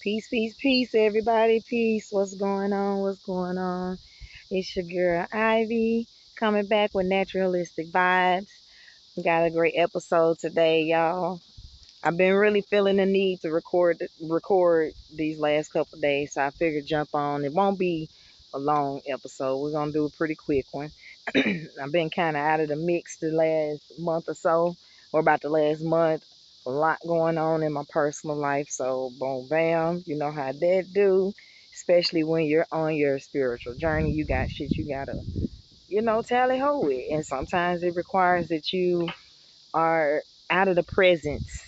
Peace, peace, peace, everybody. Peace. What's going on? What's going on? It's your girl Ivy coming back with naturalistic vibes. We got a great episode today, y'all. I've been really feeling the need to record these last couple of days, so I figured jump on. It won't be a long episode. We're gonna do a pretty quick one. I've been kind of out of the mix the last month or so, or about the last month. A lot going on in my personal life, so boom, bam. You know how that do. Especially when you're on your spiritual journey, you got shit you gotta, tally ho with, and sometimes it requires that you are out of the presence.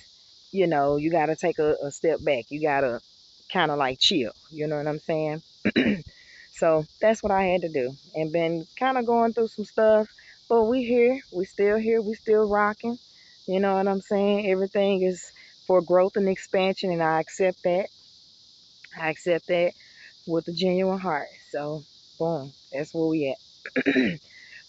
You got to take a step back. You got to kind of like chill. You know what I'm saying? So that's what I had to do. And been kind of going through some stuff. But we here. We still here. We still rocking. You know what I'm saying? Everything is for growth and expansion. And I accept that. I accept that with a genuine heart. So, boom. That's where we at.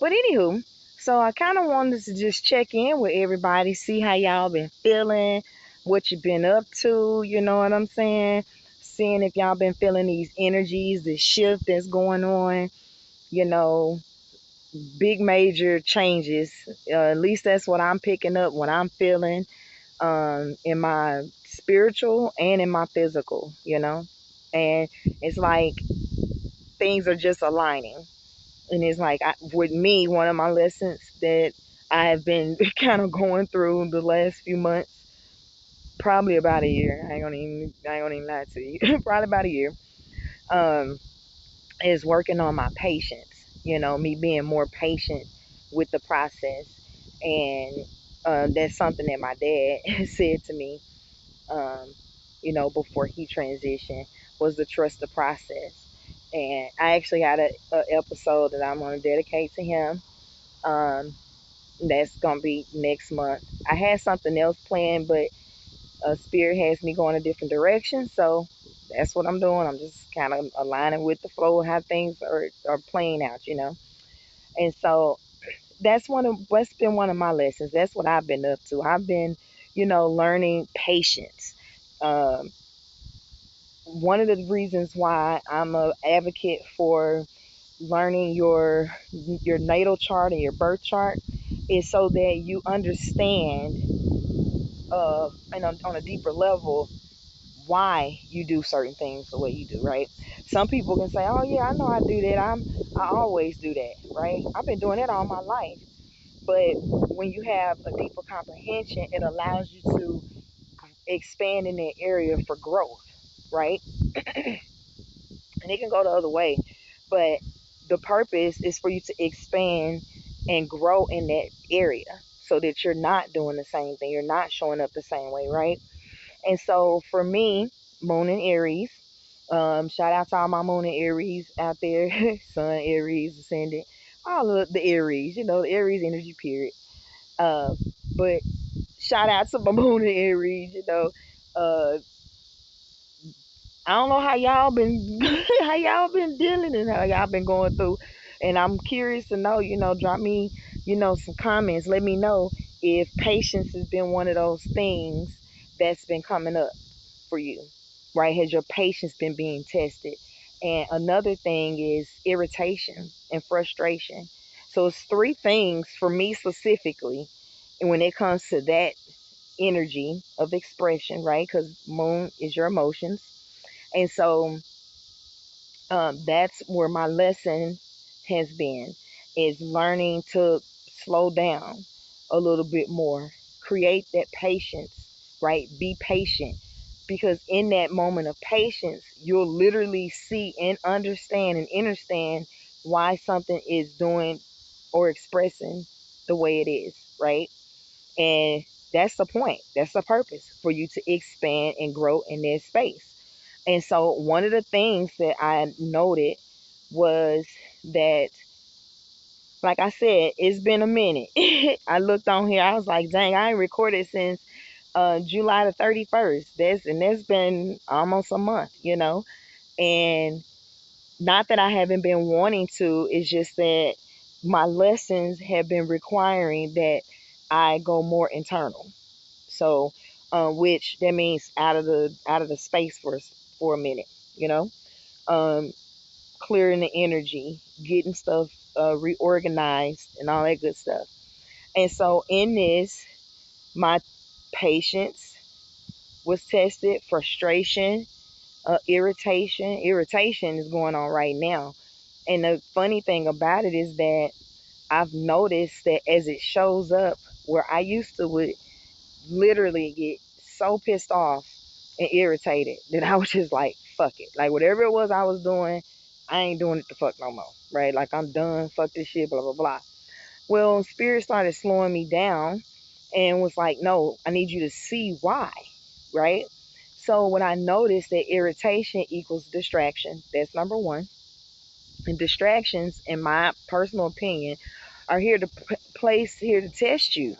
But anywho, so I kind of wanted to just check in with everybody, see how y'all been feeling, what you been up to, you know what I'm saying? Seeing if y'all been feeling these energies, this shift that's going on, you know, big major changes. At least that's what I'm picking up, what I'm feeling in my spiritual and in my physical, And it's like things are just aligning. And it's like with me, one of my lessons that I have been kind of going through the last few months, probably about a year. I ain't gonna even lie to you. Probably about a year. Um, is working on my patience. Me being more patient with the process, and that's something that my dad said to me. Um, before he transitioned, was to trust the process. And I actually got a episode that I'm going to dedicate to him. Um, that's gonna be next month. I had something else planned, but Spirit has me going a different direction, so that's what I'm doing. I'm just kind of aligning with the flow of how things are playing out. And so that's what's been one of my lessons. That's what I've been up to. I've been, learning patience. Um, One of the reasons why I'm a advocate for learning your natal chart and your birth chart is so that you understand and on a deeper level why you do certain things the way you do, right? Some people can say, oh yeah, I know I do that. I always do that, right? I've been doing that all my life. But when you have a deeper comprehension, it allows you to expand in that area for growth, right? And it can go the other way, but the purpose is for you to expand and grow in that area so that you're not doing the same thing, you're not showing up the same way, right? And so for me, moon and Aries, shout out to all my moon and Aries out there, sun, Aries, ascendant, all of the Aries, the Aries energy period. uh, but shout out to my moon and Aries. uh, I don't know how y'all been how y'all been dealing and how y'all been going through. And I'm curious to know, drop me, some comments. Let me know if patience has been one of those things that's been coming up for you. Right? Has your patience been being tested? And another thing is irritation and frustration. So it's three things for me specifically. And when it comes to that energy of expression, right? Because moon is your emotions. And so that's where my lesson has been, is learning to slow down a little bit more, create that patience, right? Be patient, because in that moment of patience you'll literally see and understand and understand why something is doing or expressing the way it is, right? And that's the point, that's the purpose, for you to expand and grow in that space. And so one of the things that I noted was that, like I said, it's been a minute. I looked on here, I was like, dang, I ain't recorded since July the 31st. That's been almost a month. And not that I haven't been wanting to, it's just that my lessons have been requiring that I go more internal. So, which that means out of the space for a minute, you know, um, clearing the energy, getting stuff reorganized, and all that good stuff. And so in this, my patience was tested, frustration, irritation. Irritation is going on right now. And the funny thing about it is that I've noticed that as it shows up, where I used to would literally get so pissed off and irritated that I was just like, fuck it. Like whatever it was I was doing, I ain't doing it the fuck no more. Right? Like I'm done, fuck this shit, blah blah blah. Well, spirit started slowing me down and was like, no, I need you to see why. Right? So when I noticed that irritation equals distraction, that's number one. And distractions, in my personal opinion, are here to place here to test you.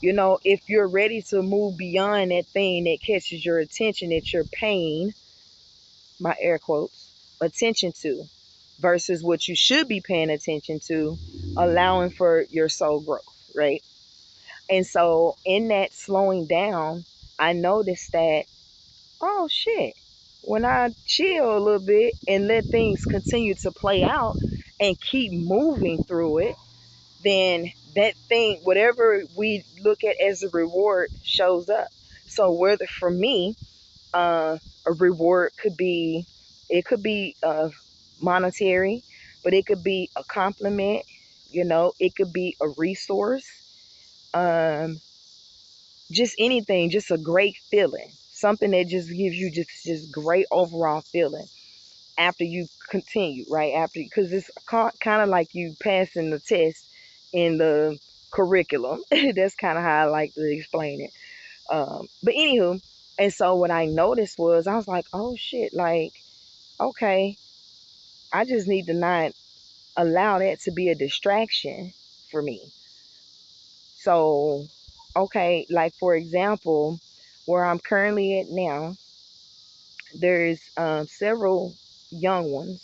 You know, if you're ready to move beyond that thing that catches your attention, that you're paying, my air quotes, attention to, versus what you should be paying attention to, allowing for your soul growth, right? And so in that slowing down, I noticed that, oh shit, when I chill a little bit and let things continue to play out and keep moving through it, then that thing, whatever we look at as a reward, shows up. So whether for me, a reward could be, it could be monetary, but it could be a compliment. You know, it could be a resource. Um, just anything, just a great feeling, something that just gives you just great overall feeling after you continue, right? After, because it's kind of like you passing the test in the curriculum. That's kind of how I like to explain it. But anywho, and so what I noticed was I was like, oh shit, like, okay, I just need to not allow that to be a distraction for me. So, okay, like for example, where I'm currently at now, there's several young ones.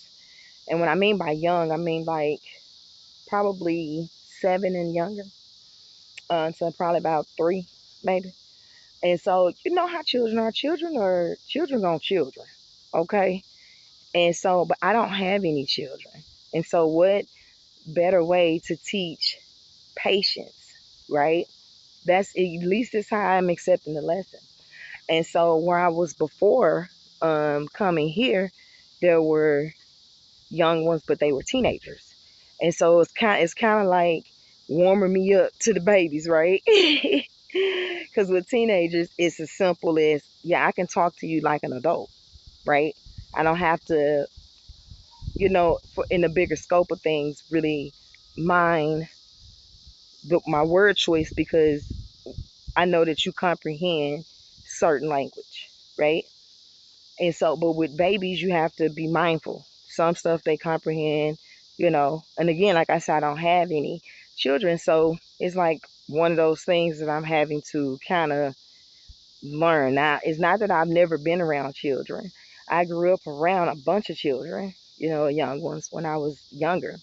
And when I mean by young, I mean like probably 7 and younger, so probably about 3, maybe. And so you know how children are. Children are children on children, okay? And so, but I don't have any children. And so, what better way to teach patience, right? That's at least that's how I'm accepting the lesson. And so, where I was before coming here, there were young ones, but they were teenagers. And so it's kind of like warming me up to the babies, right? Because with teenagers, it's as simple as, yeah, I can talk to you like an adult, right? I don't have to, in the bigger scope of things, really mind my word choice because I know that you comprehend certain language, right? And so, but with babies, you have to be mindful. Some stuff they comprehend, and again, like I said, I don't have any children. So it's like one of those things that I'm having to kind of learn. Now, it's not that I've never been around children. I grew up around a bunch of children, young ones when I was younger.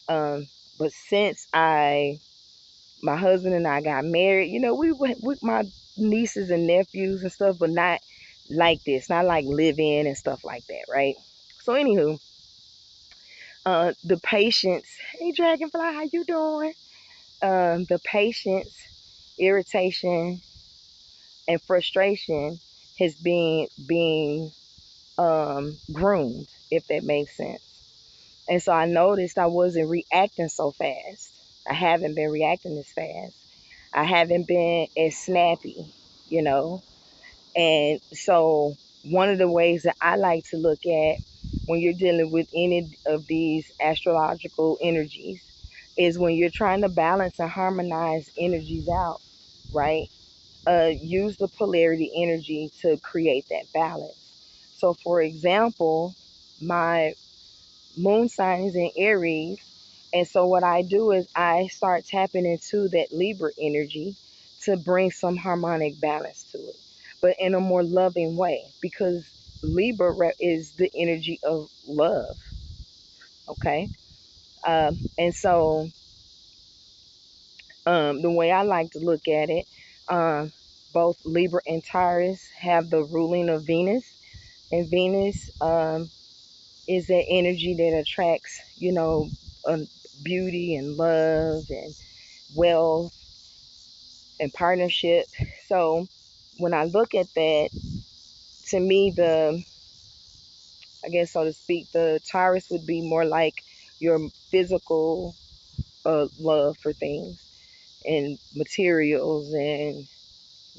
Um, but since my husband and I got married, we went with my nieces and nephews and stuff, but not like this, not like live in and stuff like that, right? So, anywho, the patience. Hey, Dragonfly, how you doing? The patience, irritation, and frustration has been being groomed, if that makes sense. And so I noticed I wasn't reacting so fast. I haven't been reacting as fast. I haven't been as snappy, you know. And so one of the ways that I like to look at when you're dealing with any of these astrological energies is when you're trying to balance and harmonize energies out, right? Use the polarity energy to create that balance. So, for example, my moon sign is in Aries. And so what I do is I start tapping into that Libra energy to bring some harmonic balance to it, but in a more loving way because Libra is the energy of love. Okay. And so the way I like to look at it, um, both Libra and Taurus have the ruling of Venus. And Venus is that energy that attracts, um, beauty and love and wealth and partnership. So when I look at that, to me, I guess so to speak, the Taurus would be more like your physical love for things and materials and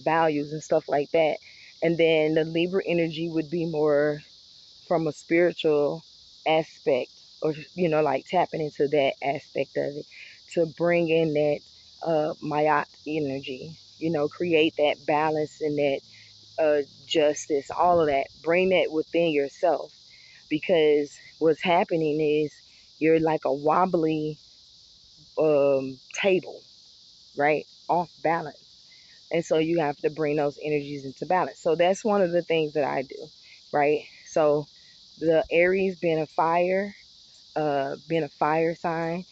values and stuff like that. And then the Libra energy would be more from a spiritual aspect, or like tapping into that aspect of it to bring in that Mayat energy, create that balance and that justice, all of that. Bring that within yourself, because what's happening is you're like a wobbly table, right? Off balance. And so you have to bring those energies into balance. So that's one of the things that I do, right? So the Aries being a fire sign,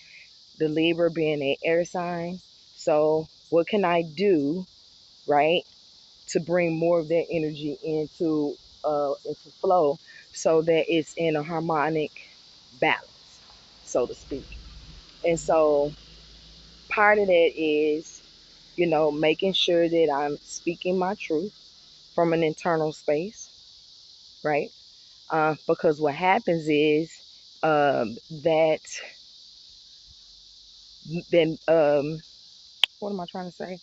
the Libra being an air sign. So what can I do, right, to bring more of that energy into flow, so that it's in a harmonic balance, so to speak. And so part of that is, making sure that I'm speaking my truth from an internal space, right? Because what happens is that then what am I trying to say?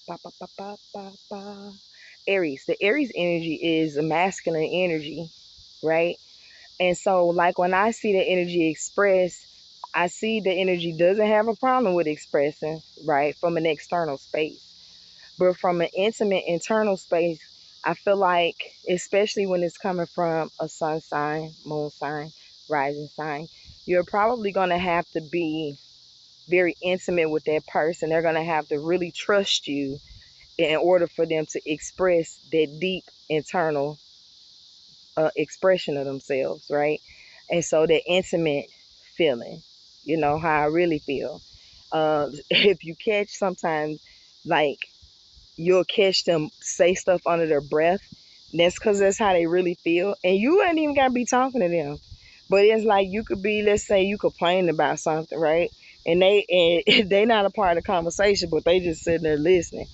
Ba, ba, ba, ba, ba, ba. Aries. The Aries energy is a masculine energy, right? And so, like when I see the energy expressed, I see the energy doesn't have a problem with expressing, right, from an external space. But from an intimate internal space, I feel like, especially when it's coming from a sun sign, moon sign, rising sign, you're probably going to have to be very intimate with that person. They're going to have to really trust you in order for them to express that deep internal expression of themselves, right? And so that intimate feeling, how I really feel. If you catch sometimes, like, you'll catch them say stuff under their breath. That's because that's how they really feel. And you ain't even got to be talking to them. But it's like you could be, let's say you complain about something, right? And they not a part of the conversation, but they just sitting there listening.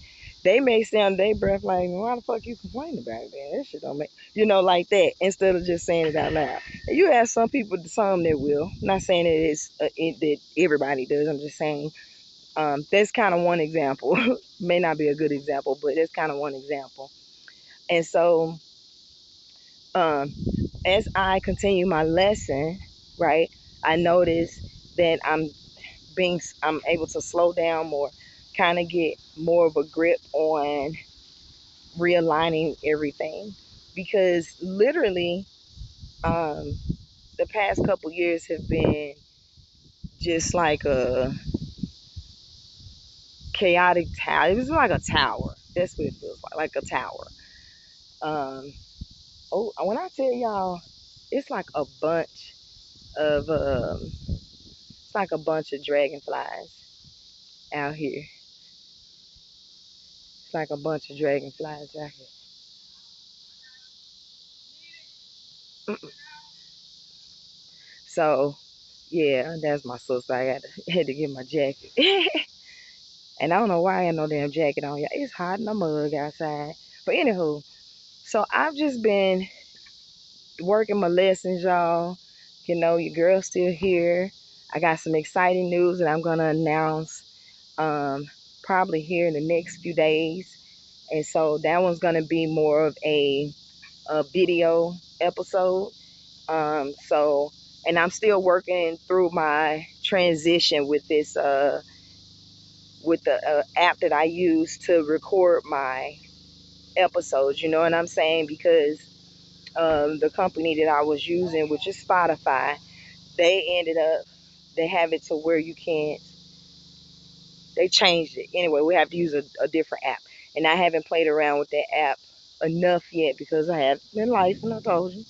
They may say under their breath like, "Why the fuck you complaining about it, man? That shit don't make," like that, instead of just saying it out loud. And you have some people, some that will. Not saying that that everybody does. I'm just saying that's kind of one example. May not be a good example, but that's kind of one example. And so, um, as I continue my lesson, right, I notice that I'm able to slow down more, kind of get more of a grip on realigning everything, because literally, um, the past couple years have been just like a chaotic tower. It was like a tower. That's what it feels like a tower. Um, oh, when I tell y'all, it's like a bunch it's like a bunch of dragonflies out here. It's like a bunch of dragonflies out here. So, yeah, that's my sister. Had to get my jacket, and I don't know why I had no damn jacket on. Y'all, it's hot in the mug outside. But anywho, so I've just been working my lessons, y'all. Your girl's still here. I got some exciting news that I'm gonna announce probably here in the next few days. And so that one's going to be more of a video episode. So, and I'm still working through my transition with this, with the app that I use to record my episodes. You know what I'm saying? Because the company that I was using, which is Spotify, they have it to where you can't, they changed it. Anyway, we have to use a different app. And I haven't played around with that app enough yet, because I have been life, and I told you,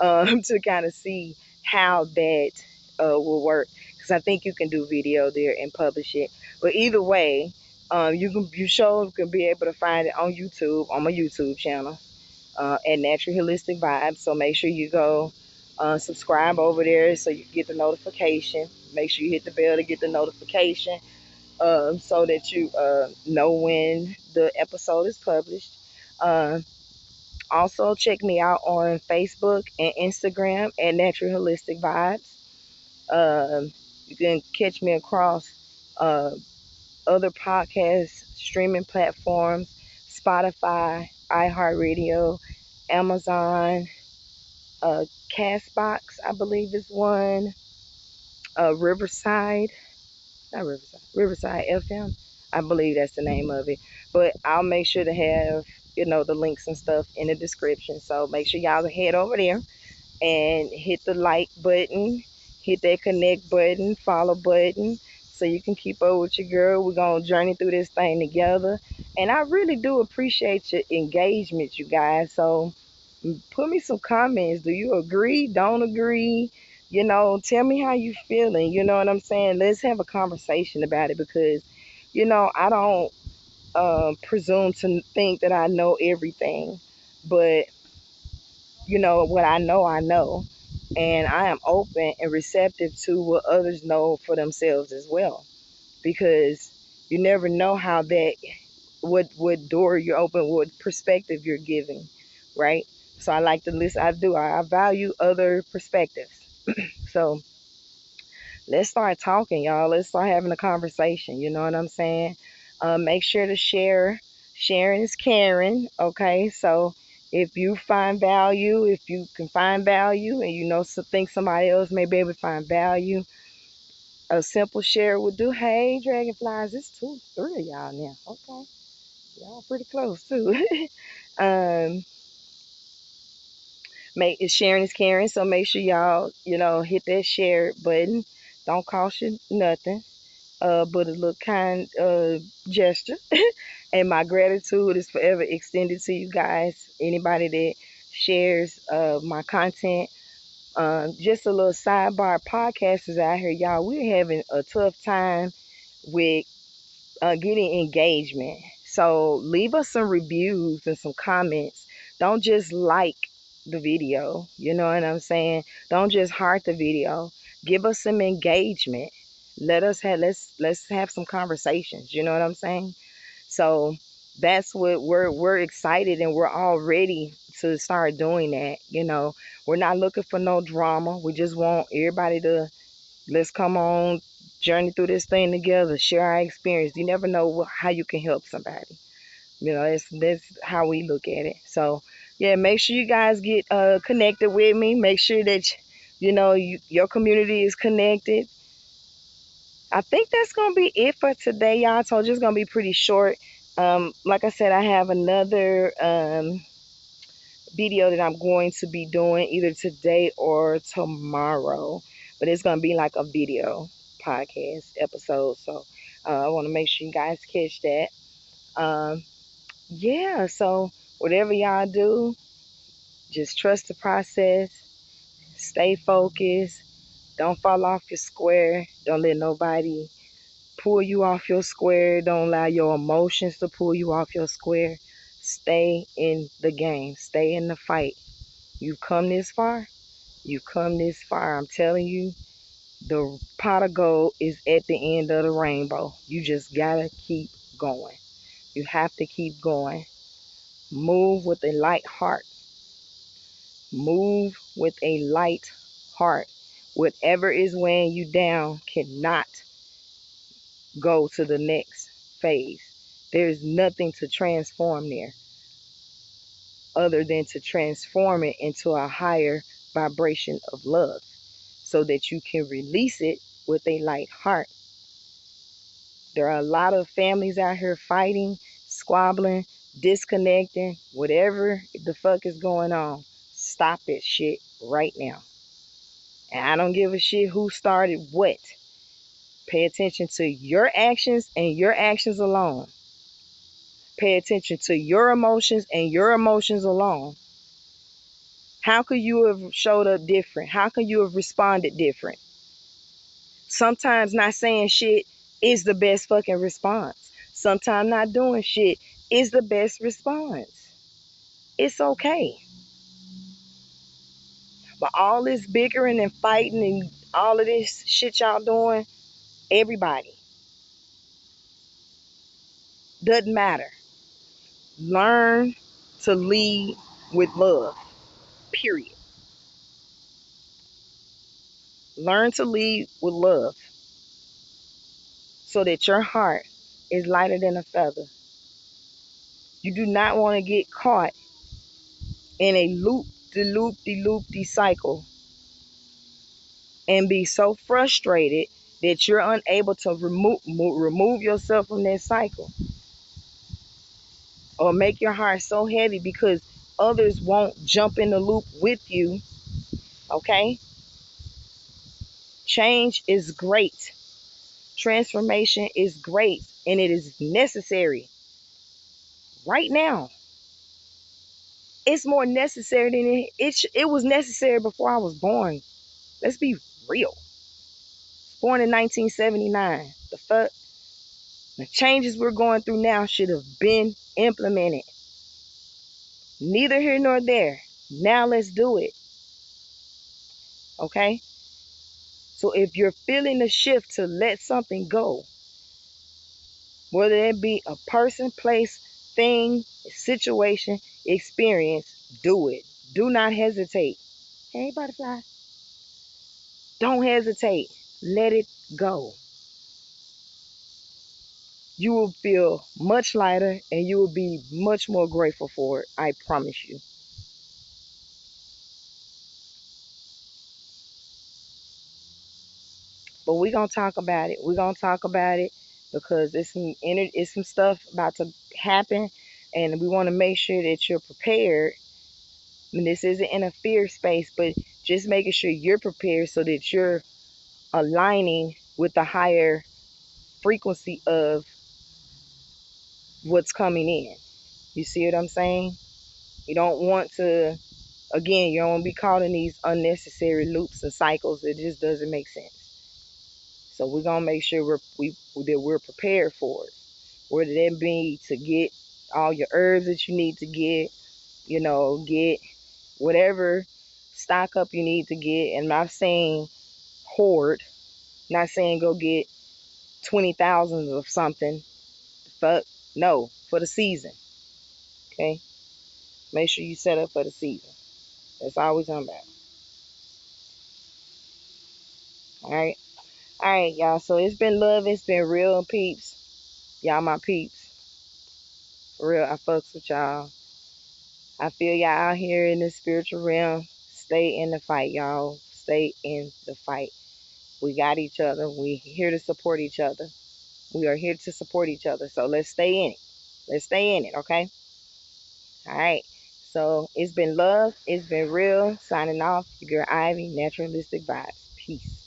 to kind of see how that will work. Because I think you can do video there and publish it. But either way, you sure can be able to find it on YouTube, on my YouTube channel. at Natural Holistic Vibes. So make sure you go subscribe over there so you get the notification. Make sure you hit the bell to get the notification so that you know when the episode is published. Uh, Also, check me out on Facebook and Instagram at Natural Holistic Vibes. You can catch me across uh, other podcast streaming platforms: Spotify, iHeartRadio, Amazon, Castbox, I believe is one, Riverside, not Riverside, Riverside FM. I believe that's the name of it. But I'll make sure to have, the links and stuff in the description. So make sure y'all head over there and hit the like button, hit that connect button, follow button, so you can keep up with your girl. We're going to journey through this thing together. And I really do appreciate your engagement, you guys. So put me some comments. Do you agree? Don't agree? Tell me how you feeling. You know what I'm saying? Let's have a conversation about it because, I don't presume to think that I know everything. But what I know, I know. And I am open and receptive to what others know for themselves as well. Because you never know how that, what door you're open, what perspective you're giving, right? So I like to listen. I value other perspectives. So let's start talking, y'all. Let's start having a conversation. You know what I'm saying? Make sure to share. Sharing is caring. Okay, so if you find value, if you can find value, and think somebody else may be able to find value, a simple share would do. Hey, dragonflies, it's two, three of y'all now. Okay, y'all pretty close too. um, make sharing is caring, so make sure y'all hit that share button. Don't cost you nothing but a little kind gesture. And my gratitude is forever extended to you guys. Anybody that shares my content. Just a little sidebar: podcasters out here, y'all, we're having a tough time with getting engagement. So leave us some reviews and some comments. Don't just like the video. You know what I'm saying? Don't just heart the video. Give us some engagement. Let's have some conversations. You know what I'm saying? So that's what we're excited and we're all ready to start doing that. We're not looking for no drama. We just want everybody to let's come on, journey through this thing together, share our experience. You never know how you can help somebody. That's how we look at it. So yeah, make sure you guys get connected with me. Make sure that your community is connected. I think that's gonna be it for today, y'all. So it's just gonna be pretty short. Like I said, I have another video that I'm going to be doing either today or tomorrow, but it's gonna be like a video podcast episode. So I want to make sure you guys catch that. Um, yeah. So whatever y'all do, just trust the process. Stay focused. Don't fall off your square. Don't let nobody pull you off your square. Don't allow your emotions to pull you off your square. Stay in the game. Stay in the fight. You've come this far. You've come this far. I'm telling you, the pot of gold is at the end of the rainbow. You just gotta keep going. You have to keep going. Move with a light heart. Move with a light heart. Whatever is weighing you down cannot go to the next phase. There's nothing to transform there other than to transform it into a higher vibration of love so that you can release it with a light heart. There are a lot of families out here fighting, squabbling, disconnecting, whatever the fuck is going on. Stop that shit right now. And I don't give a shit who started what. Pay attention to your actions and your actions alone. Pay attention to your emotions and your emotions alone. How could you have showed up different? How could you have responded different? Sometimes not saying shit is the best fucking response. Sometimes not doing shit is the best response. It's okay. But all this bickering and fighting and all of this shit y'all doing, everybody, doesn't matter. Learn to lead with love. Period. Learn to lead with love so that your heart is lighter than a feather. You do not want to get caught in a loop de cycle and be so frustrated that you're unable to remove yourself from that cycle, or make your heart so heavy because others won't jump in the loop with you. Okay? Change is great. Transformation is great, and it is necessary right now. It's more necessary than it was necessary before I was born. Let's be real. Born in 1979. The fuck? The changes we're going through now should have been implemented. Neither here nor there. Now let's do it. Okay? So if you're feeling the shift to let something go, whether it be a person, place, thing, situation, experience, do it. Do not hesitate. Hey, butterfly. Don't hesitate. Let it go. You will feel much lighter and you will be much more grateful for it. I promise you. But we're gonna talk about it. We're gonna talk about it because it's some stuff about to happen, and we want to make sure that you're prepared. I mean, this isn't in a fear space, but just making sure you're prepared so that you're aligning with the higher frequency of what's coming in. You see what I'm saying? You don't want to, again, you don't want to be caught in these unnecessary loops and cycles. It just doesn't make sense. So we're gonna make sure that we're prepared for it. Whether that be to get all your herbs that you need to get, get whatever stock up you need to get. And I'm not saying hoard, not saying go get 20,000 of something. Fuck no, for the season. Okay, make sure you set up for the season. That's all we're talking about. All right, all right, y'all. So it's been love. It's been real, peeps. Y'all, my peeps. For real, I fucks with y'all. I feel y'all out here in the spiritual realm. Stay in the fight, y'all. Stay in the fight. We got each other. We here to support each other. We are here to support each other. So let's stay in it. Let's stay in it, okay? All right. So it's been love. It's been real. Signing off. Your girl Ivy, Naturalistic Vibes. Peace.